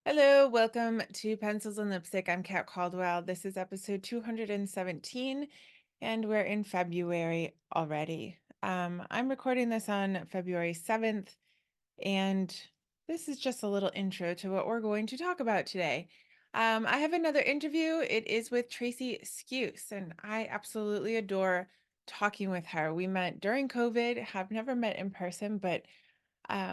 Hello, welcome to Pencils and Lipstick. I'm Kat Caldwell. This is episode 217, and we're in February already. I'm recording this on February 7th, and this is just a little intro to what we're going to talk about today. I have another interview. It is with Traci Skuce, and I absolutely adore talking with her. We met during COVID, have never met in person, but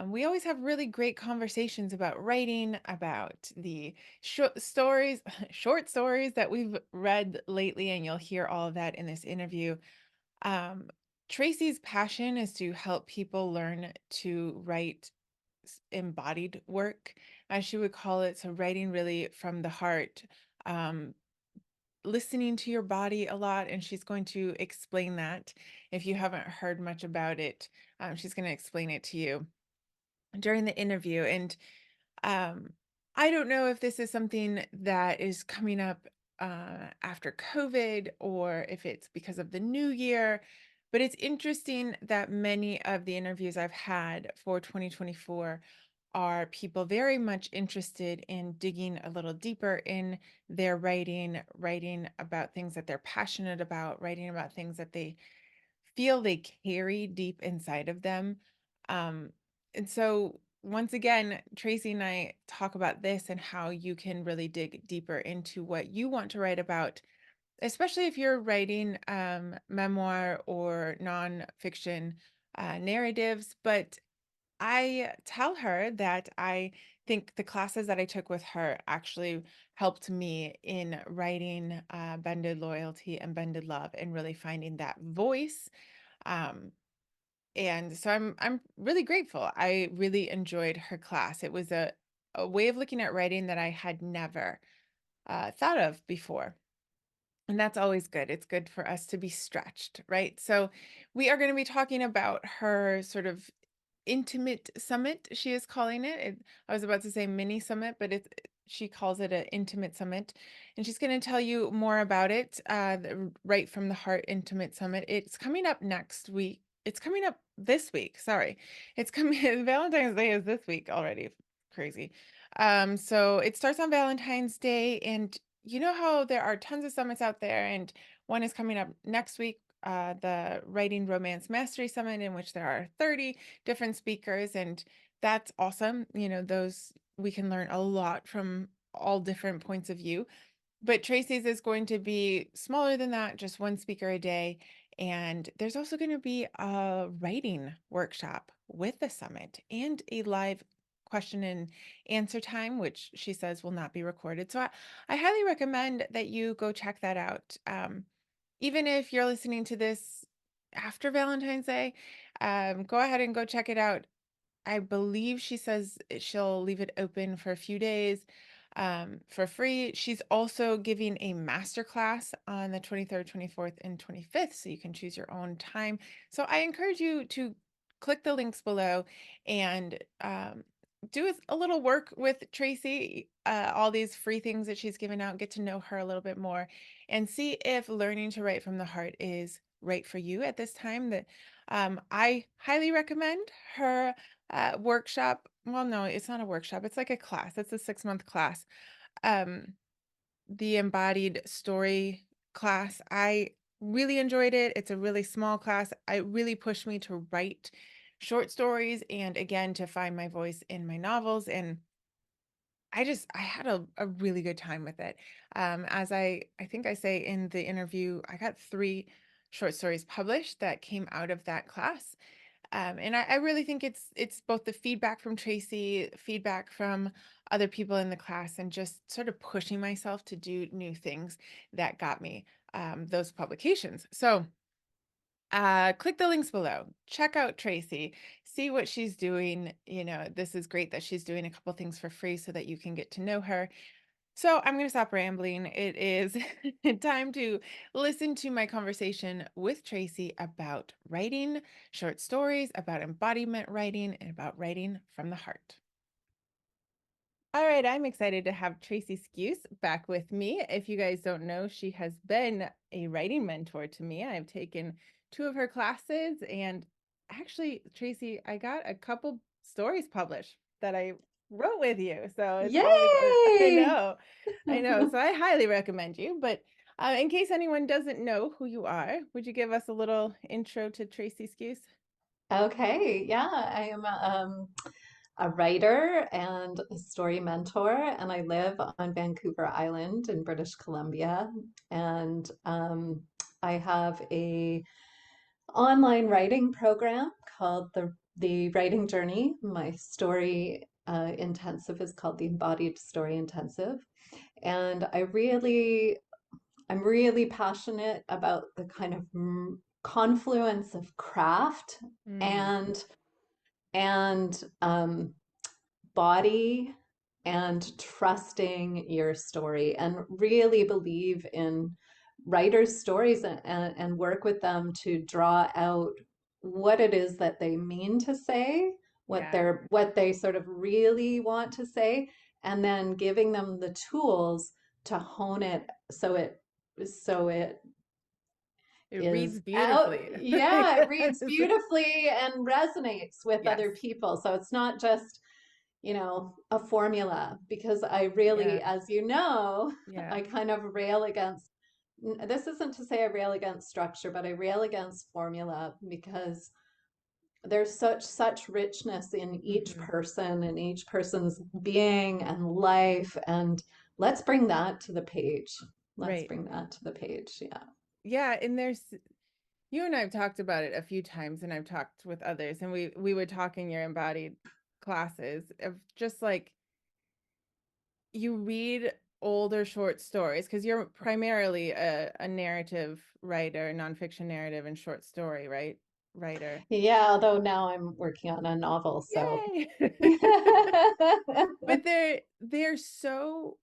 we always have really great conversations about writing, about the short stories, short stories that we've read lately, and you'll hear all of that in this interview. Um, Tracy's passion is to help people learn to write embodied work, as she would call it. So, writing really from the heart, um, listening to your body a lot. And she's going to explain that. If you haven't heard much about it, she's going to explain it to you during the interview. And um, I don't know if this is something that is coming up after COVID or if it's because of the new year, but it's interesting that many of the interviews I've had for 2024 are people very much interested in digging a little deeper in their writing, writing about things that they're passionate about, writing about things that they feel they carry deep inside of them. Um, and so, once again, Tracy and I talk about this and how you can really dig deeper into what you want to write about, especially if you're writing memoir or nonfiction narratives. But I tell her that I think the classes that I took with her actually helped me in writing Bended Loyalty and Bended Love and really finding that voice. um, and so I'm really grateful. I really enjoyed her class. It was a way of looking at writing that I had never thought of before. And that's always good. It's good for us to be stretched, right? So we are going to be talking about her sort of intimate summit, she is calling it. I was about to say mini summit, but she calls it an intimate summit. And she's going to tell you more about it, right from the heart intimate summit. It's coming up next week. It's coming up this week. Sorry. It's coming, Valentine's Day is this week already. Crazy. So it starts on Valentine's Day, and you know how there are tons of summits out there, and one is coming up next week, the Writing Romance Mastery Summit, in which there are 30 different speakers, and that's awesome. You know, those we can learn a lot from all different points of view. But Tracy's is going to be smaller than that, just one speaker a day. And there's also going to be a writing workshop with the summit and a live question and answer time, which she says will not be recorded. So I highly recommend that you go check that out. Even if you're listening to this after Valentine's Day, go ahead and go check it out. I believe she says she'll leave it open for a few days for free. She's also giving a master class on the 23rd, 24th, and 25th, so you can choose your own time. So I encourage you to click the links below and do a little work with Tracy, all these free things that she's given out, get to know her a little bit more, and see if learning to write from the heart is right for you at this time. That I highly recommend her workshop. Well, no, it's not a workshop. It's like a class. It's a 6-month class. Um, the embodied story class. I really enjoyed it. It's a really small class. It really pushed me to write short stories and again to find my voice in my novels. And I had a really good time with it. As I think I say in the interview, I got 3 short stories published that came out of that class. And I really think it's both the feedback from Tracy, feedback from other people in the class, and just sort of pushing myself to do new things that got me those publications. So click the links below. Check out Tracy. See what she's doing. You know, this is great that she's doing a couple things for free so that you can get to know her. So I'm going to stop rambling. It is time to listen to my conversation with Tracy about writing short stories, about embodiment writing, and about writing from the heart. All right, I'm excited to have Traci Skuce back with me. If you guys don't know, she has been a writing mentor to me. I've taken 2 of her classes, and actually, Tracy, I got a couple stories published that I wrote with you. So it's always, I Yay! know, I know. So I highly recommend you. But in case anyone doesn't know who you are, would you give us a little intro to Traci Skuce? Okay, yeah, I am a writer and a story mentor, and I live on Vancouver Island in British Columbia. And I have a online writing program called the Writing Journey. My story intensive is called the Embodied Story Intensive, and I'm really passionate about the kind of confluence of craft Mm, and and body and trusting your story and really believe in writers' stories and work with them to draw out what it is that they mean to say, yeah. what they sort of really want to say, and then giving them the tools to hone it so it It is reads out. beautifully. Yeah, it reads beautifully and resonates with Yes. other people. So it's not just, a formula, because I really, Yeah. as you know, Yeah. I kind of rail against, this isn't to say I rail against structure, but I rail against formula because there's such richness in each Hmm. person and each person's being and life. And let's bring that to the page. Let's Right. bring that to the page. Yeah. Yeah. And you and I've talked about it a few times, and I've talked with others, and we would talk in your embodied classes of just like you read older short stories because you're primarily a narrative writer, nonfiction narrative and short story, right? Writer. Yeah, although now I'm working on a novel, so. Yay. But they're so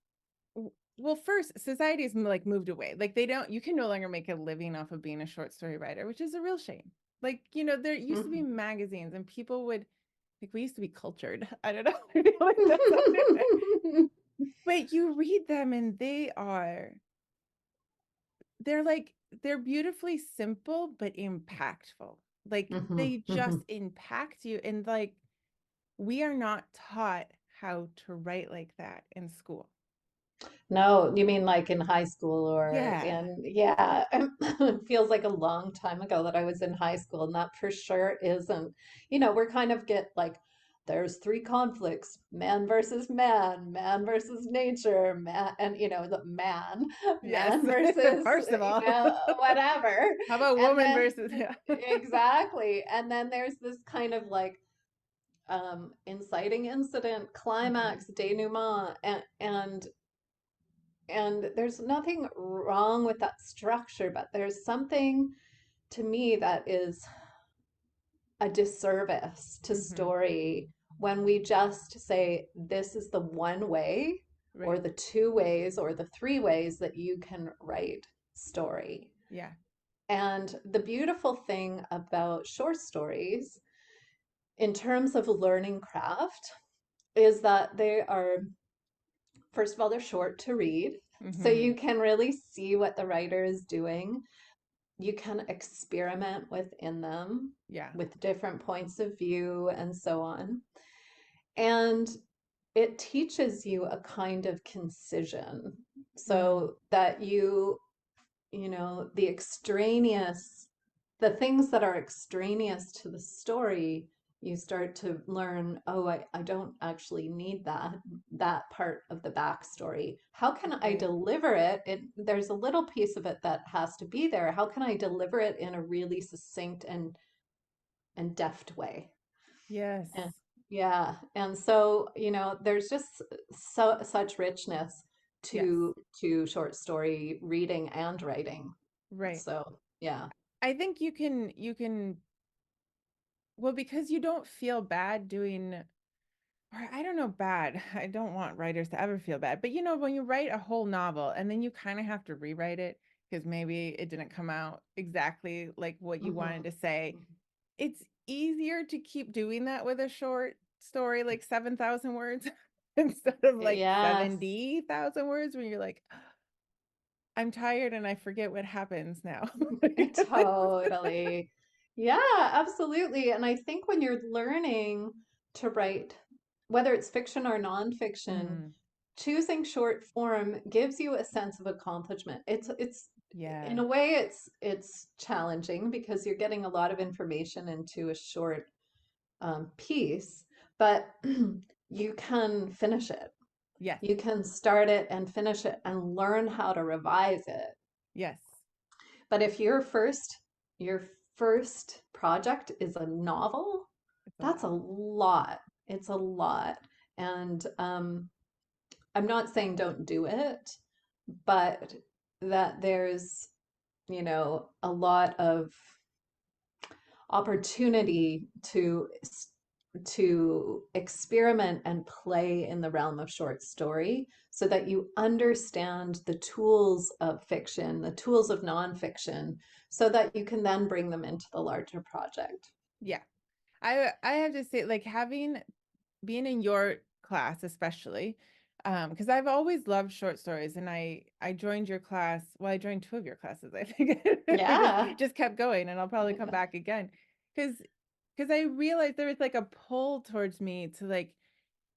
well, first, society's like moved away. Like they don't, you can no longer make a living off of being a short story writer, which is a real shame. Like, there used to be magazines and people would, like, we used to be cultured. I don't know. I feel like that's how it. But you read them and they're like, they're beautifully simple, but impactful. Like Mhm, they just mhm. impact you. And like, we are not taught how to write like that in school. No, you mean like in high school or Yeah. yeah, it feels like a long time ago that I was in high school, and that for sure isn't, we're kind of get like, there's three conflicts, man versus nature, man, and the Yes. man versus, First of all, whatever. how about And woman then, versus yeah. exactly. And then there's this kind of like, inciting incident, Mhm. climax, denouement, and there's nothing wrong with that structure, but there's something to me that is a disservice to Mhm. story when we just say this is the one way or Right. the two ways or the three ways that you can write story. Yeah. And the beautiful thing about short stories in terms of learning craft is that they are, first of all, they're short to read. So you Mhm. can really see what the writer is doing. You can experiment within them Yeah. with different points of view and so on. And it teaches you a kind of concision Mm. so that the extraneous, the things that are extraneous to the story, you start to learn, oh, I don't actually need that part of the backstory. How can I Right. deliver it? There's a little piece of it that has to be there. How can I deliver it in a really succinct and deft way? And Yes. yeah, and so, there's just such richness Yes. to short story reading and writing. Right. So, yeah. I think you can well, because you don't feel bad doing, or I don't know, bad. I don't want writers to ever feel bad. But when you write a whole novel and then you kind of have to rewrite it because maybe it didn't come out exactly like what you wanted Mhm. to say, it's easier to keep doing that with a short story like 7,000 words instead of like Yes, 70,000 words when you're like, I'm tired and I forget what happens now. totally. Yeah, absolutely. And I think when you're learning to write whether it's fiction or nonfiction, Mm, choosing short form gives you a sense of accomplishment. It's in yeah. a way it's challenging because you're getting a lot of information into a short piece, but you can finish it. Yes. You can start it and finish it and learn how to revise it. Yes. But if your first project is a novel, It's a that's a lot. lot. It's a lot. And I'm not saying don't do it, but that there's, a lot of opportunity to experiment and play in the realm of short story so that you understand the tools of fiction, the tools of nonfiction, so that you can then bring them into the larger project. Yeah. I have to say, like, having being in your class especially, because I've always loved short stories, and I joined your class. Well, I joined two of your classes, I think. I just Yeah. just kept going, and I'll probably come Yeah. back again because I realized there was like a pull towards me to, like,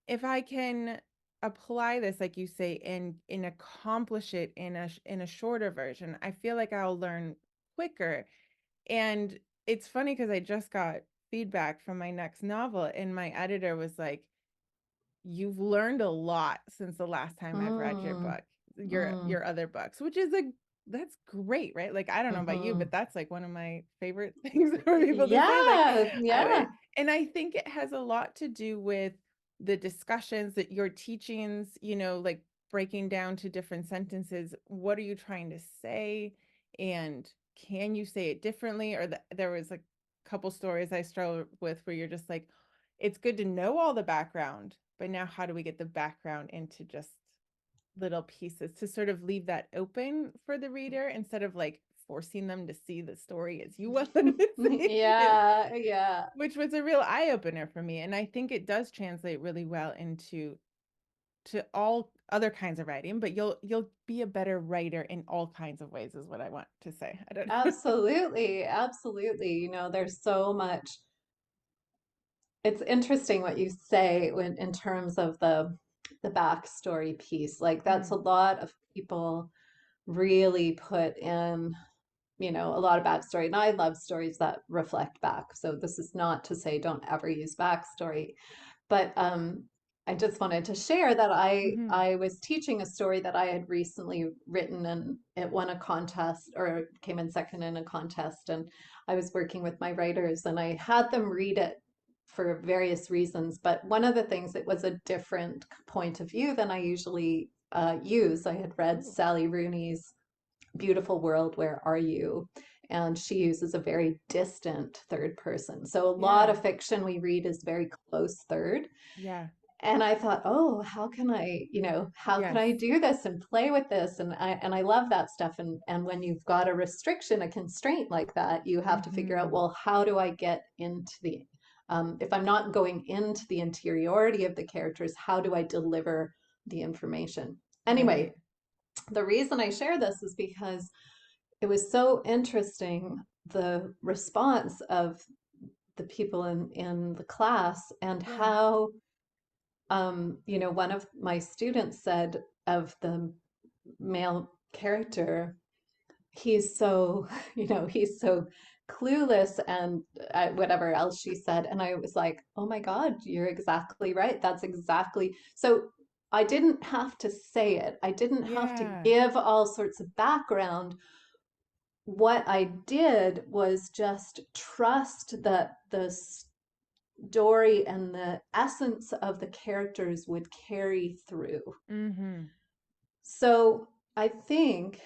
if I can apply this, like you say, and accomplish it in a shorter version, I feel like I'll learn quicker. And it's funny because I just got feedback from my next novel, and my editor was like, "You've learned a lot since the last time I've read your Mm, book, mm, your other books," which is like, that's great, right? Like, I don't know about you, but mm-hmm. that's like one of my favorite things for people to say. Like, Yeah, yeah. and I think it has a lot to do with the discussions that your teachings, like breaking down to different sentences. What are you trying to say? And can you say it differently? Or there was a couple stories I struggled with where you're just like, it's good to know all the background, but now how do we get the background into just little pieces to sort of leave that open for the reader instead of like forcing them to see the story as you want them to see it, Yeah, yeah. which was a real eye opener for me. And I think it does translate really well into to all other kinds of writing, but you'll be a better writer in all kinds of ways is what I want to say. I don't know. Absolutely, absolutely. There's so much. It's interesting what you say in terms of the backstory piece. Like that's a Mm, lot of people really put in, a lot of backstory. And I love stories that reflect back. So this is not to say don't ever use backstory. But I just wanted to share that hmm. I was teaching a story that I had recently written, and it won a contest or came in second in a contest. And I was working with my writers, and I had them read it for various reasons. But one of the things, it was a different point of view than I usually use. I had read Ooh, Sally Rooney's Beautiful World, Where Are You? And she uses a very distant third person. So a lot yeah, of fiction we read is very close third. yeah, And I thought, oh, how can yes, I do this and play with this? And I love that stuff. And when you've got a restriction, a constraint like that, you have to figure out, hmm, well, how do I get into the if I'm not going into the interiority of the characters, how do I deliver the information? right, Anyway, the reason I share this is because it was so interesting, the response of the people in the class, and yeah, how one of my students said of the male character, he's so, he's so clueless, and whatever else she said. And I was like, oh my God, you're exactly right. That's exactly. So I didn't have to say it. I didn't have to yeah, give all sorts of background. What I did was just trust that the story and the essence of the characters would carry through. hmm, So I think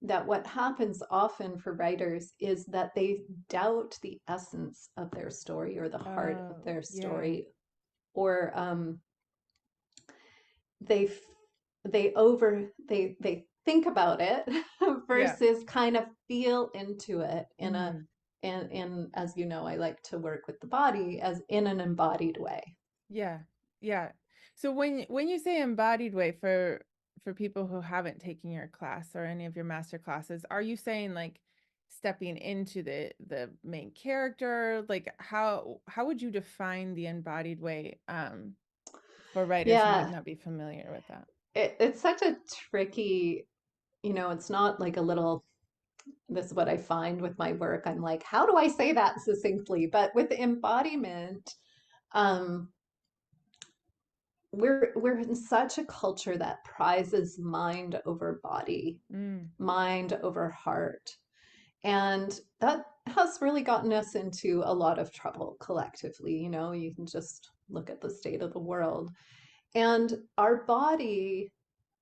that what happens often for writers is that they doubt the essence of their story or the heart of oh, their yeah, story, or they they think about it yeah, versus kind of feel into it hmm, in as you know, I like to work with the body as in an embodied way. yeah, yeah. So when you say embodied way for people who haven't taken your class or any of your master classes, are you saying like stepping into the main character? Like how would you define the embodied way? for writers who might Yeah, not be familiar with that. it's such a tricky, it's not like a little, this is what I find with my work. I'm like, how do I say that succinctly? But with embodiment, um, we're in such a culture that prizes mind over body, Mm, mind over heart. And that has really gotten us into a lot of trouble collectively. You can just look at the state of the world. And our body,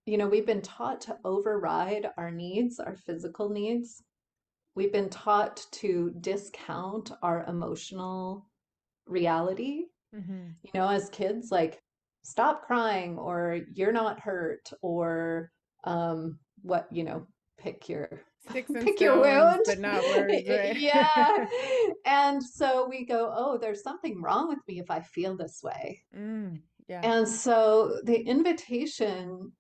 we've been taught to override our needs, our physical needs. We've been taught to discount our emotional reality. hmm. As kids, like, stop crying, or you're not hurt, or what, pick your Sticks and pick your stones, wound. but not words, right? Yeah. And so we go, oh, there's something wrong with me if I feel this way. Mm, yeah, And so the invitation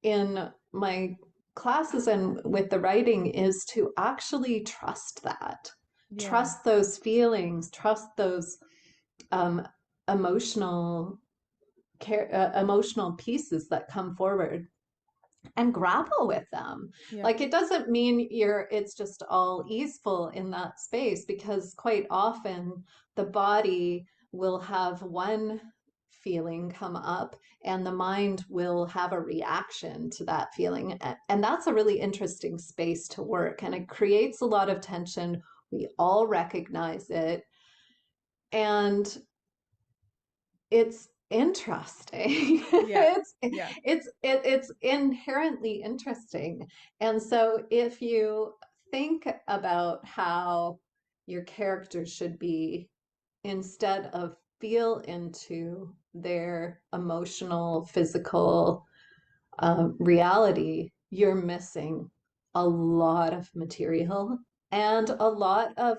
in my classes and with the writing is to actually trust that. yeah, Trust those feelings, trust those um, emotional emotional pieces that come forward, and grapple with them. yeah, Like, it doesn't mean it's just all easeful in that space, because quite often the body will have one feeling come up and the mind will have a reaction to that feeling. And that's a really interesting space to work, and it creates a lot of tension. We all recognize it, and it's interesting. yeah, it's yeah. it's inherently interesting. And so if you think about how your character should be, instead of feel into their emotional, physical reality, you're missing a lot of material and a lot of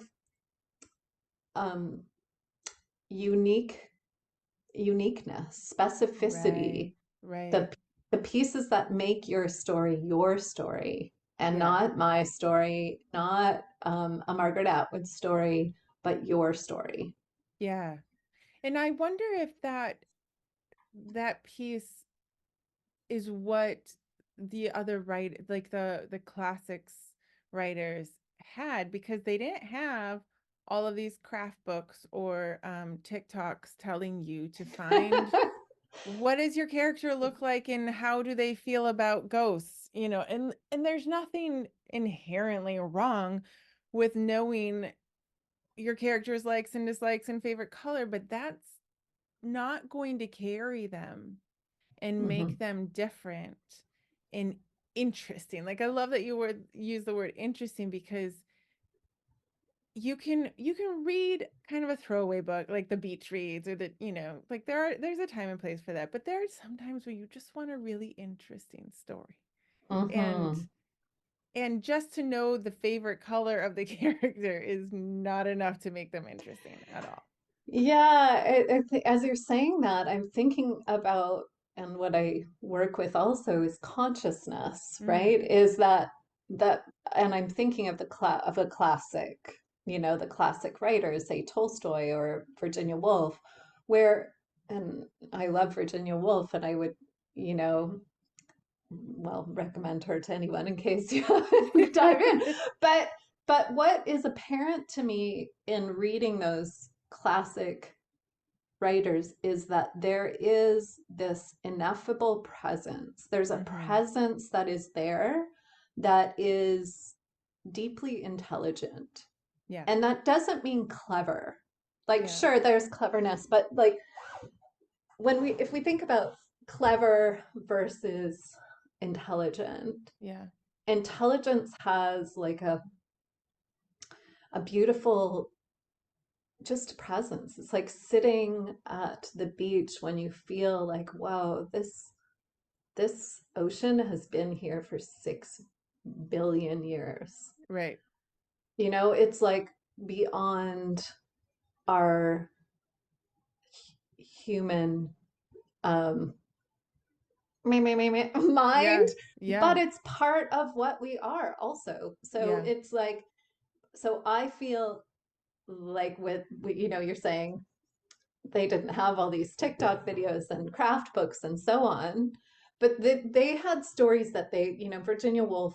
um, unique uniqueness, Right, specificity, right. the the pieces that make your story, and Yeah, not my story, not a Margaret Atwood story, but your story. yeah. And I wonder if that piece is what the other like the classics writers had, because they didn't have all of these craft books or TikToks telling you to find what does your character look like and how do they feel about ghosts, and there's nothing inherently wrong with knowing your character's likes and dislikes and favorite color, but that's not going to carry them and make Mhm. them different and interesting. Like, I love that use the word interesting, because you can read kind of a throwaway book like the beach reads, or like there's a time and place for that, but there are some times where you just want a really interesting story. And Mhm. and just to know the favorite color of the character is not enough to make them interesting at all. Yeah, as you're saying that, I'm thinking about, and what I work with also is consciousness, Mm, right? Is that, and I'm thinking of a classic, the classic writers, say Tolstoy or Virginia Woolf, where, and I love Virginia Woolf, and I would, you know, well, recommend her to anyone in case you dive in. But what is apparent to me in reading those classic writers is that there is this ineffable presence. There's a mm-hmm. presence that is there, that is deeply intelligent. Yeah, And that doesn't mean clever. Like, yeah, sure, there's cleverness, but like, if we think about clever versus intelligent, yeah. intelligence has like a beautiful just presence. It's like sitting at the beach when you feel like, wow, this ocean has been here for 6 billion years. Right. It's like beyond our human um mind, Yeah, but yeah, it's part of what we are also. So yeah. it's like, so I feel like, with you're saying they didn't have all these TikTok videos and craft books and so on. But they had stories that Virginia Woolf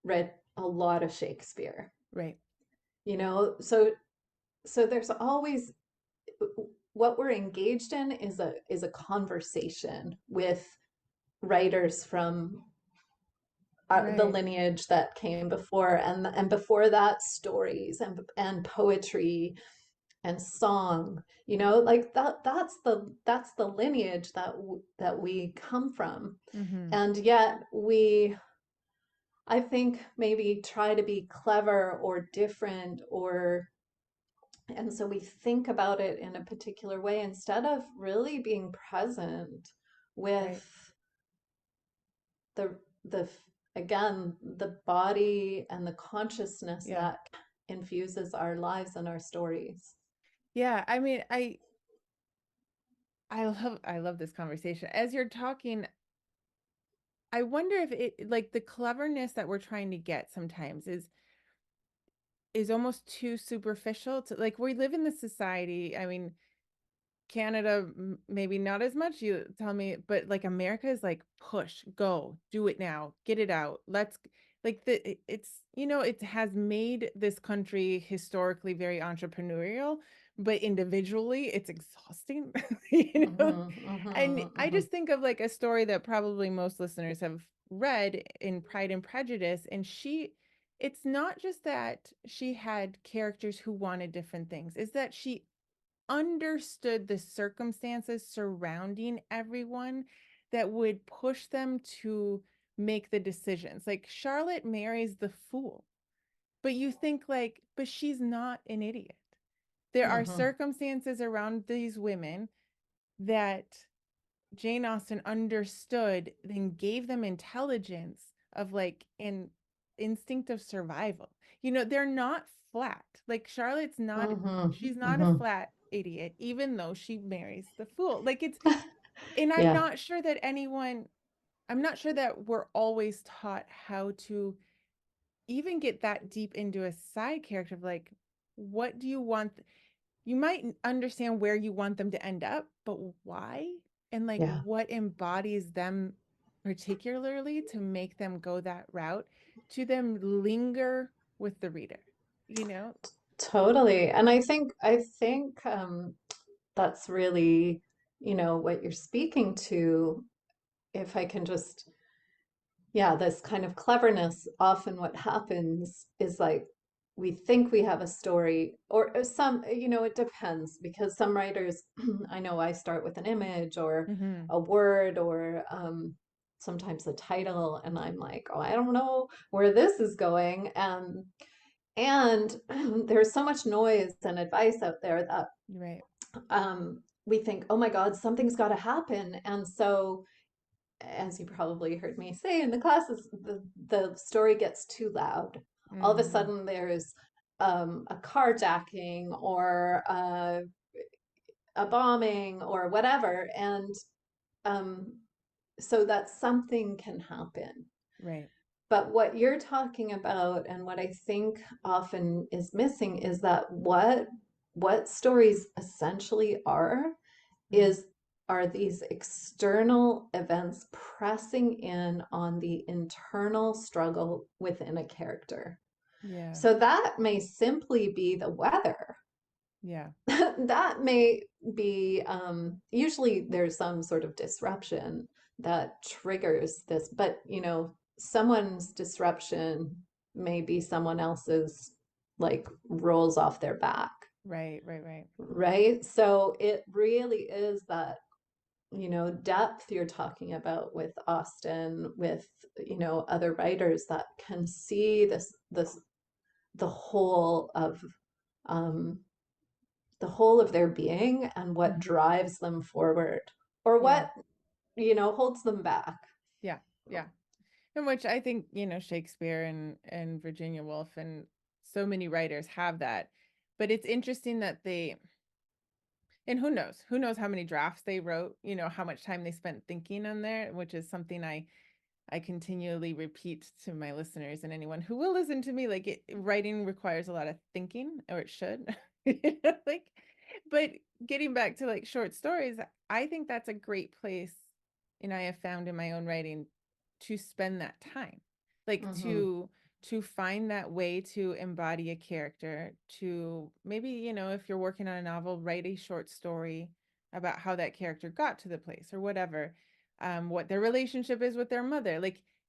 read a lot of Shakespeare, Right. so there's always what we're engaged in is a conversation with writers from the Right. lineage that came before, and before that stories and poetry and song, like that's the lineage that we come from. Mm-hmm. And yet we, I think, maybe try to be clever or different, or and so we think about it in a particular way instead of really being present Right. with the again, the body and the consciousness Yeah. that infuses our lives and our stories. Yeah. I mean, I love this conversation. As you're talking, I wonder if it, like, the cleverness that we're trying to get sometimes is almost too superficial to, like, we live in the society. I mean, Canada, maybe not as much, you tell me, but like America is like, push, go, do it now, get it out. Like it's, it has made this country historically very entrepreneurial, but individually it's exhausting, you know? Hmm. And Hmm. I Hmm. just think of like a story that probably most listeners have read in Pride and Prejudice. And it's not just that she had characters who wanted different things, is that she understood the circumstances surrounding everyone that would push them to make the decisions. Like Charlotte marries the fool, but you think like, but she's not an idiot. There are Hmm. circumstances around these women that Jane Austen understood, then gave them intelligence of like an instinct of survival. They're not flat. Like Charlotte's not, Hmm. she's not a Hmm. flat idiot, even though she marries the fool. Like and Yeah. I'm not sure that we're always taught how to even get that deep into a side character of like, what do you want? You might understand where you want them to end up, but why? And like Yeah. what embodies them particularly to make them go that route, to them linger with the reader, you know? Totally. And I think that's really, what you're speaking to. If I can just, yeah, this kind of cleverness, often what happens is like we think we have a story, or some, it depends, because some writers, I know I start with an image or Mm-hmm. a word or sometimes a title, and I'm like, oh, I don't know where this is going. And there's so much noise and advice out there that Right. we think, oh my God, something's got to happen. And so, as you probably heard me say in the classes, the story gets too loud. All of a Mm-hmm. sudden, there's a carjacking or a bombing or whatever. And um, so that something can happen. Right. But what you're talking about, and what I think often is missing, is that what stories essentially Mm-hmm. is are these external events pressing in on the internal struggle within a character. Yeah. So that may simply be the weather. Yeah. That may be, usually there's some sort of disruption that triggers this, but someone's disruption may be someone else's, like, rolls off their back, Right. Right. Right. right? So it really is that, depth you're talking about with Austen, with, other writers that can see this the whole of um, the whole of their being and what Mm-hmm. drives them forward, or Yeah. what, holds them back. Yeah. Yeah. In which I think, Shakespeare and Virginia Woolf and so many writers have that. But it's interesting that and who knows how many drafts they wrote, how much time they spent thinking on there, which is something I continually repeat to my listeners and anyone who will listen to me. Like, writing requires a lot of thinking, or it should. Like, but getting back to like short stories, I think that's a great place, and I have found in my own writing to spend that time. Like Mm-hmm. to find that way to embody a character, to maybe, if you're working on a novel, write a short story about how that character got to the place or whatever. What their relationship is with their mother.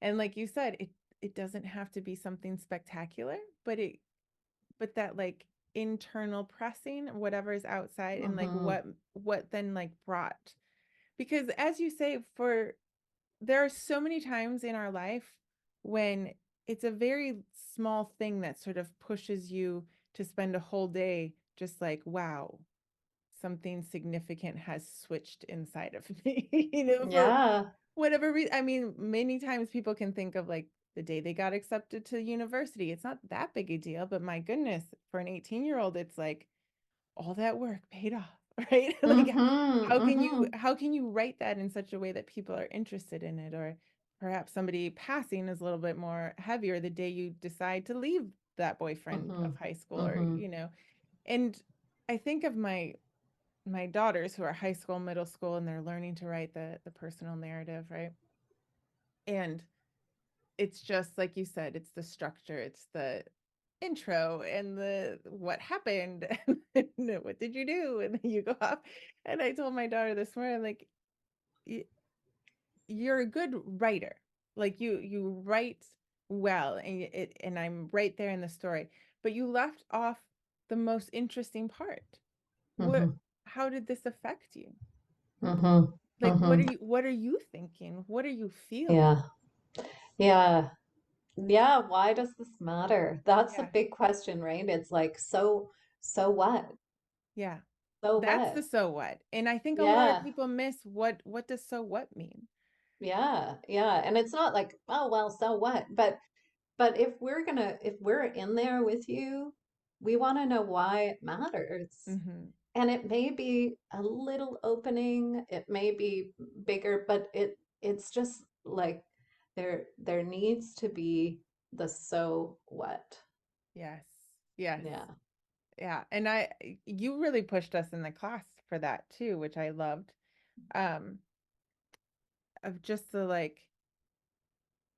And like you said, it doesn't have to be something spectacular, but that like internal pressing whatever is outside, and like Mm-hmm. what then like brought, because as you say, for there are so many times in our life when it's a very small thing that sort of pushes you to spend a whole day just like, wow, something significant has switched inside of me, for Yeah. whatever reason. I mean, many times people can think of like the day they got accepted to university. It's not that big a deal, but my goodness, for an 18-year-old, it's like all that work paid off, right? Like Mm-hmm. Mm-hmm. how can you write that in such a way that people are interested in it? Or perhaps somebody passing is a little bit more heavier the day you decide to leave that boyfriend Mm-hmm. of high school, or Mm-hmm. and I think of my daughters who are high school, middle school, and they're learning to write the personal narrative, right? And it's just like you said, it's the structure, it's the intro and the what happened and what did you do, and then you go off. And I told my daughter this morning, like, you're a good writer, like you write well, and I'm right there in the story, but you left off the most interesting part. What Mm-hmm. How did this affect you? Mm-hmm. Like, Mm-hmm. what are you thinking, what are you feeling? Yeah. Yeah. Yeah. Why does this matter? That's a Yeah, big question, right? It's like, so what? yeah. So That's the what? so what. And I think a lot of Yeah. people miss what does so what mean? Yeah. Yeah. And it's not like, oh, well, so what? But if we're in there with you, we want to know why it matters. Hmm. And it may be a little opening, it may be bigger, but it's just like there needs to be the so what. Yes. Yes. Yeah. Yeah. And you really pushed us in the class for that too, which I loved. Um, of just the like,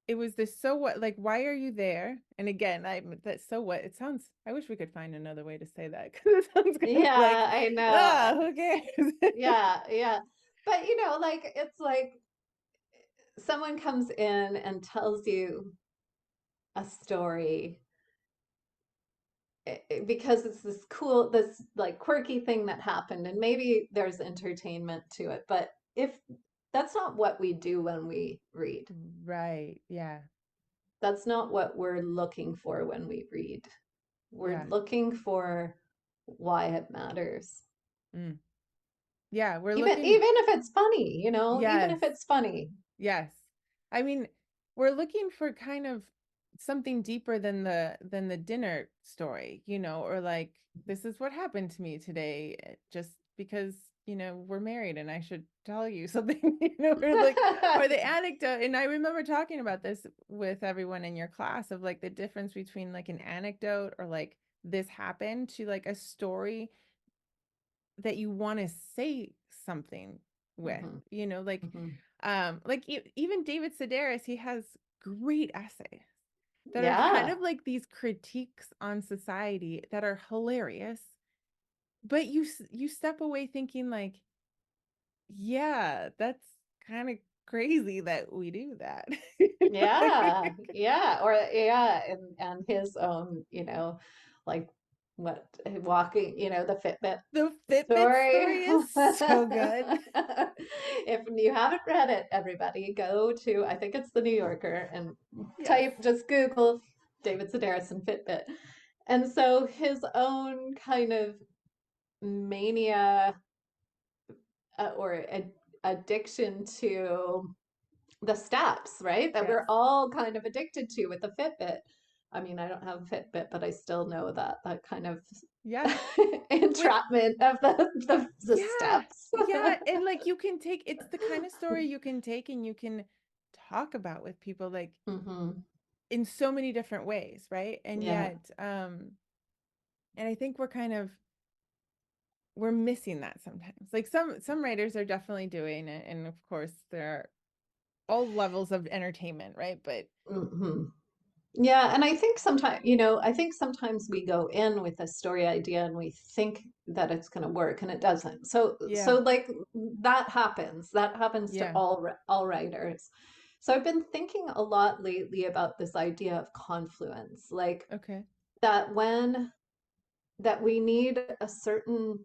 it was this so what, like, why are you there? And again, that so what, it sounds, I wish we could find another way to say that because it sounds kind of like, Yeah, I know. who cares? Yeah, yeah. But like it's like someone comes in and tells you a story because it's this cool, this like quirky thing that happened, and maybe there's entertainment to it. But if that's not what we do when we read, Right. Yeah. that's not what we're looking for when we read. We're Yeah. looking for why it matters. Mm. Yeah. We're Even looking. if it's funny, even Yes. if it's funny. Yes. I mean, we're looking for kind of something deeper than the dinner story, or like, this is what happened to me today, just because, we're married and I should tell you something, or like, or the anecdote. And I remember talking about this with everyone in your class of like the difference between like an anecdote or like this happened to like a story that you want to say something with, Hmm. Hmm. like even David Sedaris, he has great essays that are kind Yeah. of like these critiques on society that are hilarious, but you step away thinking like, yeah, that's kind of crazy that we do that. Yeah, Like, yeah, or yeah, and his own, like what walking, the Fitbit the Fitbit story. story is so good. If you haven't read it, everybody go to, I think it's the New Yorker, and Yes. just Google David Sedaris and Fitbit. And so his own kind of mania or addiction to the steps, right? That Yes. we're all kind of addicted to with the Fitbit. I mean, I don't have a Fitbit, but I still know that kind of Yeah. With entrapment of the Yeah, steps. yeah, and like you can take, it's the kind of story you can take and you can talk about with people like Hmm. in so many different ways, right? And Yeah. yet, and I think we're kind of we're missing that sometimes. Like some writers are definitely doing it, and of course there are all levels of entertainment, right? But Hmm. Yeah, and I think sometimes, I think sometimes we go in with a story idea and we think that it's going to work and it doesn't. yeah, Like that happens. That happens to yeah, all writers. So I've been thinking a lot lately about this idea of confluence, like okay, that when that we need a certain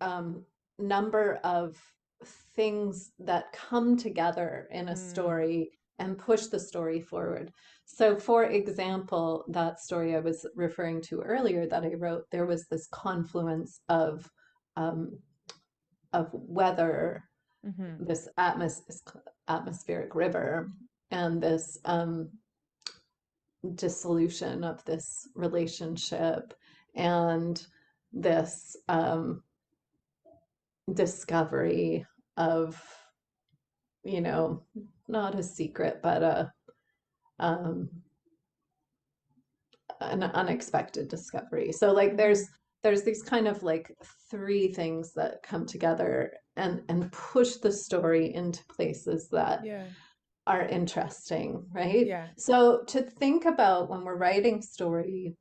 um, number of things that come together in a mm, story and push the story forward. So, for example, that story I was referring to earlier that I wrote, there was this confluence um, of weather, mm-hmm, this atmospheric river, and this dissolution of this relationship, and this discovery of, you know, not a secret, but um, an unexpected discovery. So like mm-hmm, there's these kind of like three things that come together and push the story into places that yeah, are interesting, right? yeah, So to think about when we're writing story,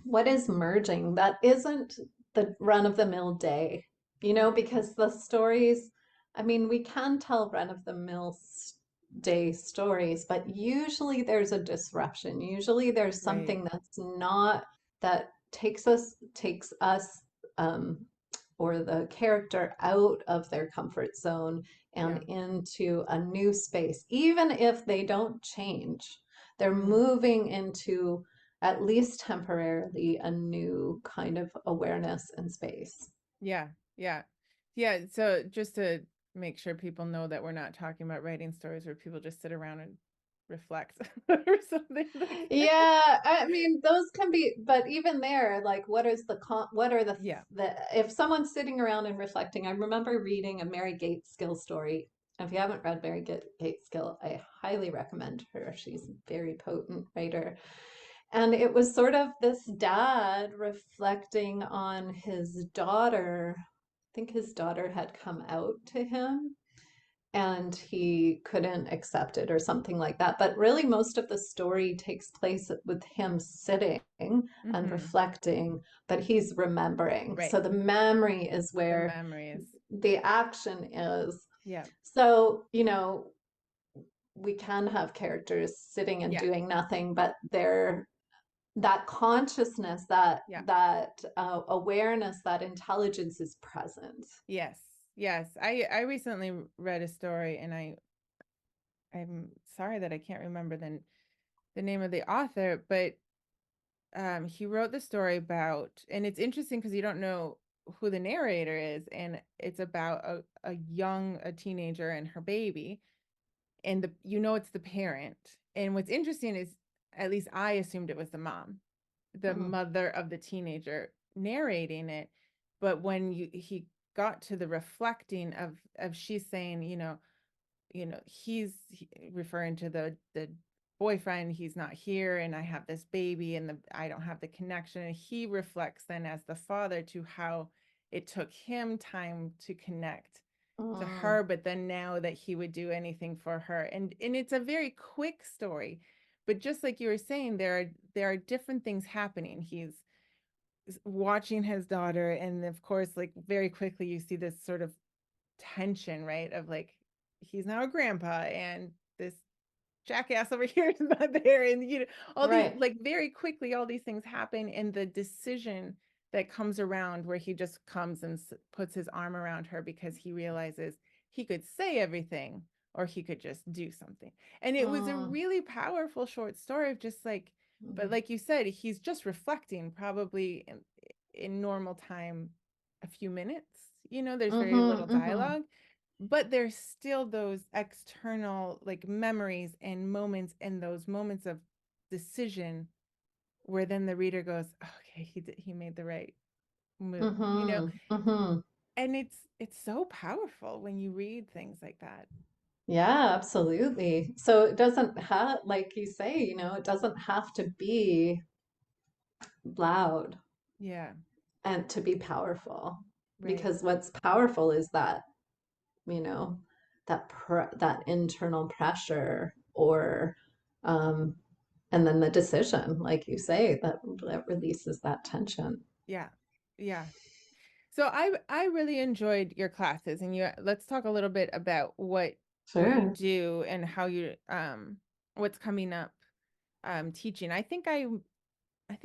what is merging that isn't the run of the mill day, mm-hmm, because the stories, I mean, we can tell run of the mill day stories, but usually there's a disruption. Usually there's right, something that's not, that takes us um, or the character out of their comfort zone yeah, and into a new space. Even if they don't change, they're mm, moving into, at least temporarily, a new kind of awareness and space. yeah, yeah, yeah. So just to make sure people know that we're not talking about writing stories where people just sit around and reflect or something like Yeah, I mean those can be, but even there, like what are yeah, if someone's sitting around and reflecting, I remember reading a Mary Gateskill story. If you haven't read Mary Gateskill, I highly recommend her. She's a very potent writer. And it was sort of this dad reflecting on his daughter. I think his daughter had come out to him and he couldn't accept it or something like that. But really, most of the story takes place with him sitting and mm-hmm, reflecting, but he's remembering. right. So the memory is The where memories, the action is. yeah, So, we can have characters sitting and yeah, doing nothing, but they're that consciousness, yeah. that awareness, that intelligence is present. Yes, yes. I recently read a story, and I'm sorry that I can't remember the name of the author, but he wrote the story about, and it's interesting because you don't know who the narrator is, and it's about a teenager and her baby, and it's the parent. And what's interesting is, at least I assumed it was the Mhm. mother of the teenager narrating it. But when he got to the reflecting of she's saying, referring to the boyfriend, he's not here, and I have this baby, and I don't have the connection. And he reflects then as the father to how it took him time to connect to Mm, her, but then now that he would do anything for her. And it's a very quick story, but just like you were saying, there are different things happening. He's watching his daughter, and of course, like, very quickly you see this sort of tension, right, of like, he's now a grandpa, and this jackass over here is not there, and all these, right. like, very quickly all these things happen, and the decision that comes around where he just comes and puts his arm around her because he realizes he could say everything or he could just do something. And it was a Mm, really powerful short story of just like, but mm, like you said, he's just reflecting, probably in normal time, a few minutes. There's very mhm, little mhm, dialogue, but there's still those external, like, memories and moments, and those moments of decision where then the reader goes, okay, he made the right move, mhm, mhm. and it's so powerful when you read things like that. Yeah, absolutely. So it doesn't have, like you say, it doesn't have to be loud. Yeah, and to be powerful. Right. Because what's powerful is that, you know, that internal pressure, or um and then the decision, like you say, that releases that tension. Yeah. Yeah. So I really enjoyed your classes, and you let's talk a little bit about what you Sure. do and how you what's coming up teaching. I think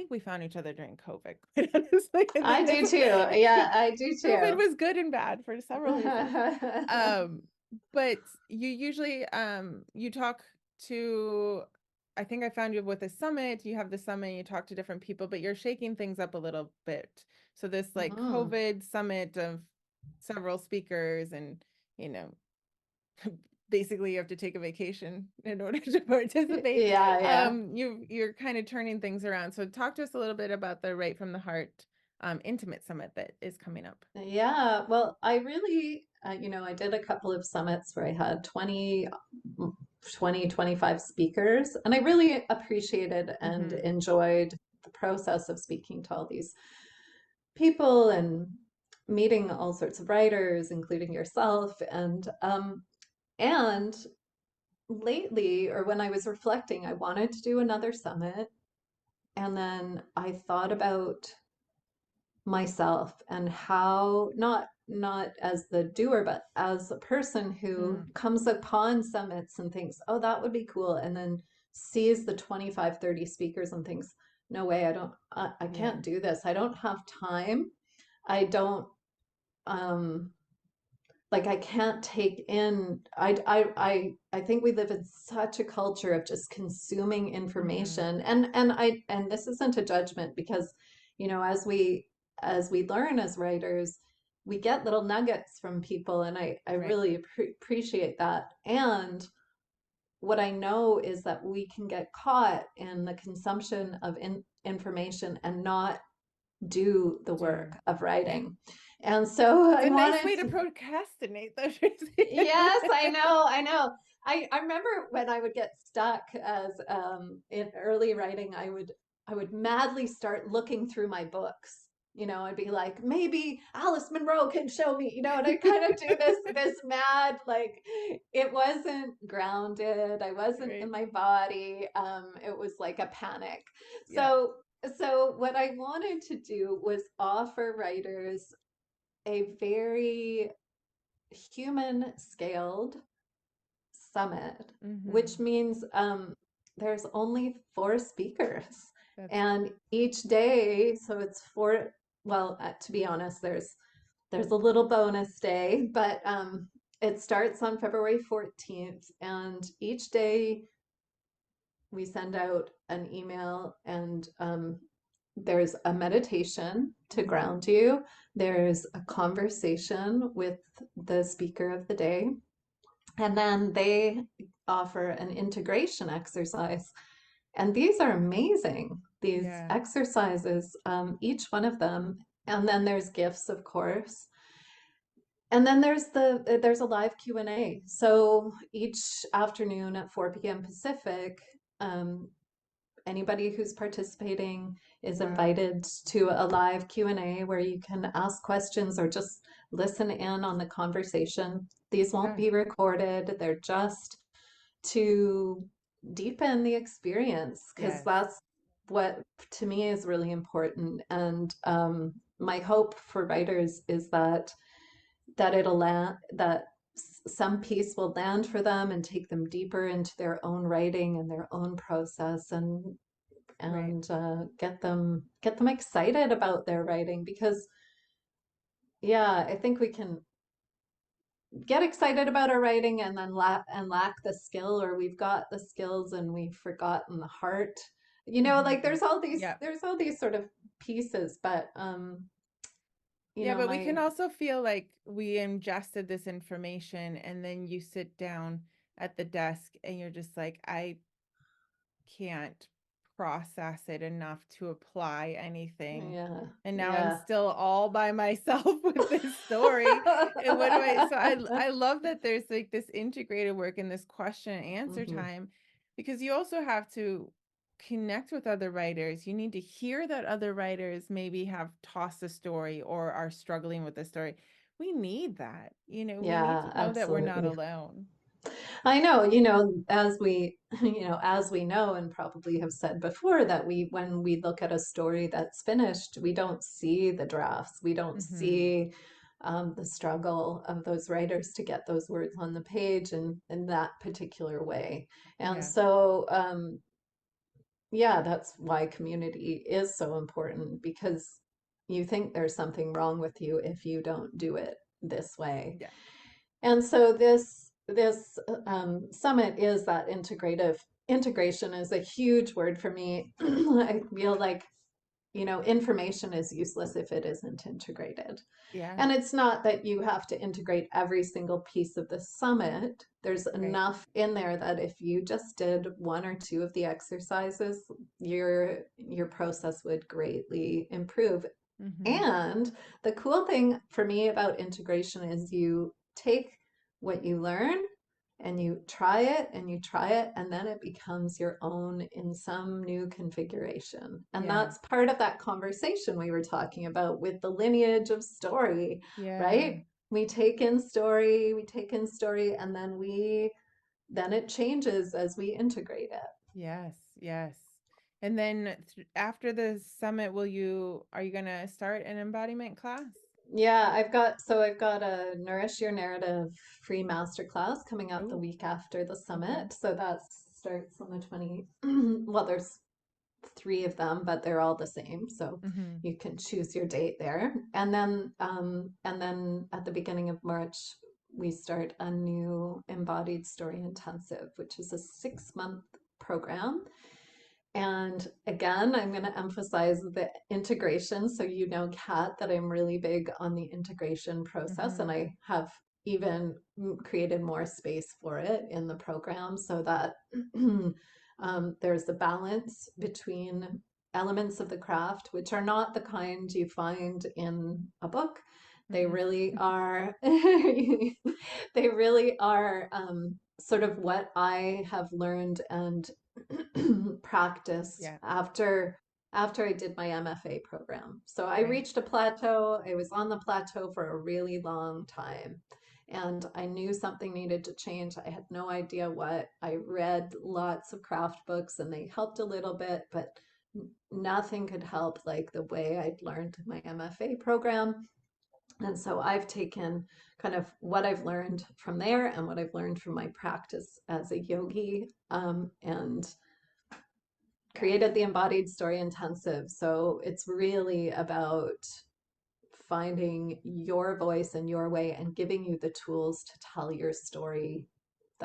we found each other during COVID, quite honestly. I I think do that's too. Yeah, I do COVID too. was good and bad for several reasons. Um, but you usually you talk to I think I found you with a summit. You have the summit, you talk to different people, but you're shaking things up a little bit. So this like Mhm. COVID summit of several speakers and you know basically you have to take a vacation in order to participate. Yeah, yeah. You're kind of turning things around. So talk to us a little bit about the Right from the Heart intimate summit that is coming up. Yeah, well, I really, I did a couple of summits where I had 25 speakers, and I really appreciated and Mm-hmm. enjoyed the process of speaking to all these people and meeting all sorts of writers, including yourself. And lately, or when I was reflecting, I wanted to do another summit, and then I thought about myself and how, not as the doer, but as a person who Mm, comes upon summits and thinks, oh, that would be cool, and then sees the 25, 30 speakers and thinks, no way, I yeah. can't do this, I don't have time, I don't um like, I can't take in, I think we live in such a culture of just consuming Mm-hmm. information, and this isn't a judgment, because as we learn as writers, we get little nuggets from people, and I Right. really appreciate that. And what I know is that we can get caught in the consumption of information and not do the Do. work of Yeah. writing. And so It's I a nice wanted way to to. procrastinate though, Tracy. Yes, I know, I know. I remember when I would get stuck as in early writing, I would madly start looking through my books. I'd be like, maybe Alice Munro can show me, and I kind of do this mad, like, it wasn't grounded. I wasn't in Right. my body. It was like a panic. Yeah. So what I wanted to do was offer writers a very human scaled summit, which Mm-hmm. means there's only four speakers. That's And each day, so it's four, well, to be honest, there's a little bonus day, but it starts on February 14th, and each day we send out an email, and there's a meditation to mm-hmm. ground you. There's a conversation with the speaker of the day. And then they offer an integration exercise. And these are amazing, these Yeah. exercises, each one of them. And then there's gifts, of course. And then there's a live Q&A. So each afternoon at 4 p.m. Pacific, um, anybody who's participating is Wow. invited to a live Q&A where you can ask questions or just listen in on the conversation. These won't Yeah. be recorded. They're just to deepen the experience, because Yes. that's what to me is really important. And my hope for writers is that it'll land, that some piece will land for them and take them deeper into their own writing and their own process, and Right. get them excited about their writing, because yeah, I think we can get excited about our writing and then lack the skill, or we've got the skills and we've forgotten the heart. Like, Mm-hmm. there's all these Yeah. there's all these sort of pieces, but Yeah, but we can my also feel like we ingested this information and then you sit down at the desk and you're just like, I can't process it enough to apply anything. yeah, And now I'm yeah. still all by myself with this story. And what do I, so I love that there's like this integrated work and this question and answer Hmm. time because you also have to connect with other writers. You need to hear that other writers maybe have tossed a story or are struggling with a story. We need that. We need Yeah, to know that we're not absolutely. alone. I know, as we, as we know and probably have said before, that when we look at a story that's finished, we don't see the drafts. We don't Hmm. see the struggle of those writers to get those words on the page in that particular way. And Yeah. so, yeah, that's why community is so important because you think there's something wrong with you if you don't do it this way. Yeah. And so this summit is that integrative integration is a huge word for me. I feel like information is useless if it isn't integrated. Yeah. And it's not that you have to integrate every single piece of the summit. There's Right. enough in there that if you just did one or two of the exercises, your process would greatly improve. Hmm. And the cool thing for me about integration is you take what you learn and you try it and you try it, and then it becomes your own in some new configuration. And Yeah. that's part of that conversation we were talking about with the lineage of story, Yeah. right? We take in story, and then it changes as we integrate it. Yes. Yes. And then after the summit, are you going to start an embodiment class? Yeah, I've got a Nourish Your Narrative free masterclass coming up the Oh, week after the okay. summit. So that starts on the 20. Well, there's three of them, but they're all the same. So Hmm. you can choose your date there. And then at the beginning of March, we start a new Embodied Story Intensive, which is a 6-month program. And again, I'm going to emphasize the integration. So, Kat, that I'm really big on the integration process, and Hmm. I have even created more space for it in the program so that there's the balance between elements of the craft, which are not the kind you find in a book. They Mm-mm. really are, they really are sort of what I have learned and practiced Yeah. after I did my MFA program. So I Right. reached a plateau. I was on the plateau for a really long time. And I knew something needed to change. I had no idea what. I read lots of craft books and they helped a little bit, but nothing could help like the way I'd learned in my MFA program. And so I've taken kind of what I've learned from there and what I've learned from my practice as a yogi, and Yes. created the Embodied Story Intensive. So it's really about finding your voice and your way and giving you the tools to tell your story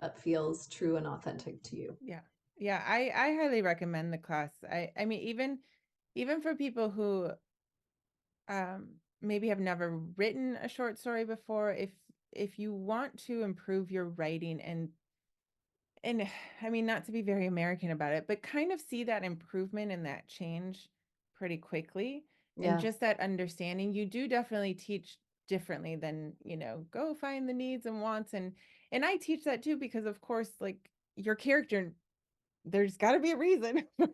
that feels true and authentic to you. Yeah. Yeah. I highly recommend the class. I mean, even for people who maybe have never written a short story before, if you want to improve your writing and I mean, not to be very American about it, but kind of see that improvement and that change pretty quickly. And Yeah, just that understanding, you do definitely teach differently than, go find the needs and wants. And I teach that too, because of course, like your character, there's got to be a reason for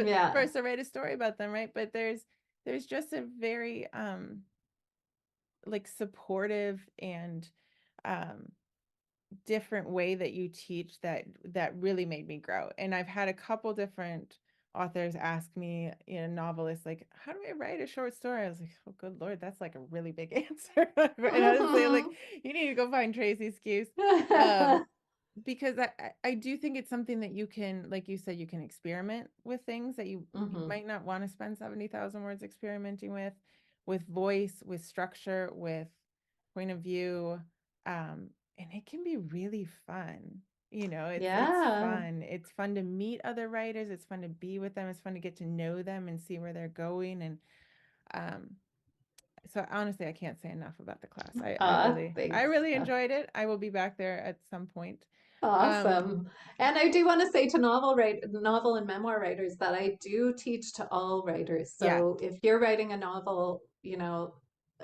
yeah, us to write a story about them, right? But there's just a very like supportive and um different way that you teach that really made me grow. And I've had a couple different authors ask me, novelists, like, how do I write a short story? I was like, oh, good Lord, that's like a really big answer. And I was saying, like, hmm you need to go find Traci Skuce. Um, because I do think it's something that you can, like you said, you can experiment with things that you hmm might not want to spend 70,000 words experimenting with voice, with structure, with point of view. And it can be really fun. It's Yeah. fun. It's fun to meet other writers. It's fun to be with them. It's fun to get to know them and see where they're going. And um, so honestly, I can't say enough about the class. I Thanks. really enjoyed it. I will be back there at some point. Um, Awesome. And I do want to say to novel and memoir writers that I do teach to all writers. yeah, So if you're writing a novel,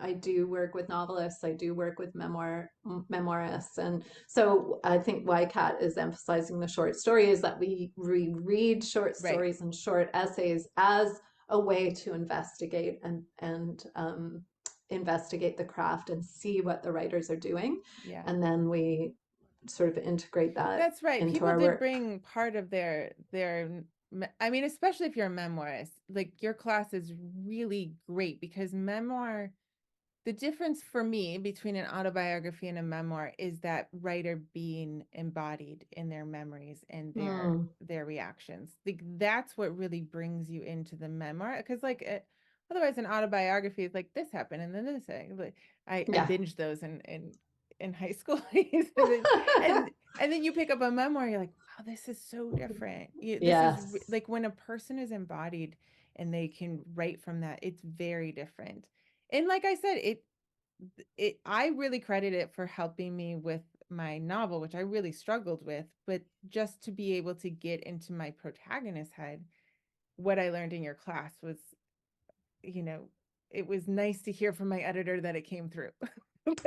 I do work with novelists. I do work with memoirists, and so I think why Kat is emphasizing the short story is that we reread short Right. stories and short essays as a way to investigate and investigate the craft and see what the writers are doing, Yeah. and then we sort of integrate that That's right. into People our did work. bring part of I mean, especially if you're a memoirist, like your class is really great because memoir, the difference for me between an autobiography and a memoir is that writer being embodied in their memories and Hmm. their reactions. Like that's what really brings you into the memoir. Because otherwise, an autobiography is like this happened and then this thing. Like I Yeah. binged those in high school, and and then you pick up a memoir, you're like, wow, this is so different. This is Yes. like when a person is embodied and they can write from that, it's very different. And like I said, I really credit it for helping me with my novel, which I really struggled with, but just to be able to get into my protagonist's head, what I learned in your class was, you know, it was nice to hear from my editor that it came through.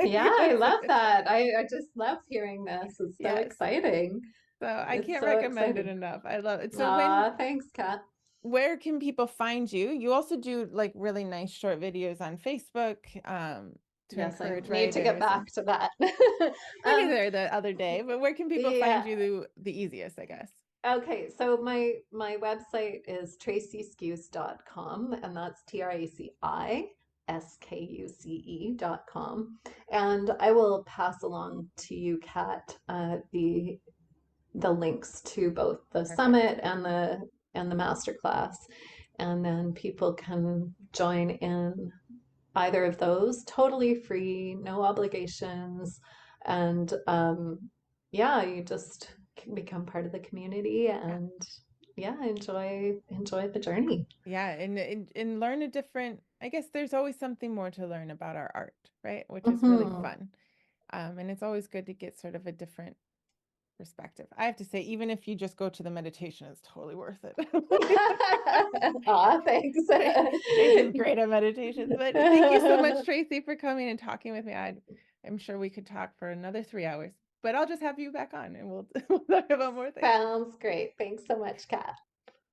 Yeah, Like, I love that. I just love hearing this. It's so yes. exciting. So I It's can't so recommend it exciting. enough. I love it. So Thanks, Kat. where can people find you? You also do like really nice short videos on Facebook, to Yes, I encourage need to get writers. back to that. I did Um, there the other day, but where can people find yeah. you the easiest, I guess? Okay, so my website is tracyskuce.com, and that's TRACISKUCE.com. And I will pass along to you, Kat, the links to both the Perfect. summit and the masterclass, and then people can join in either of those totally free, no obligations, and yeah, you just can become part of the community Yeah. and yeah, enjoy the journey. Yeah, and learn a different, I guess there's always something more to learn about our art, right? Which is really Hmm. fun. And it's always good to get sort of a different perspective. I have to say, even if you just go to the meditation, it's totally worth it. Aw, thanks. Tracy's great at meditations, but thank you so much, Tracy, for coming and talking with me. I'm sure we could talk for another 3 hours, but I'll just have you back on and we'll, we'll talk about more things. Sounds great. Thanks so much, Kat.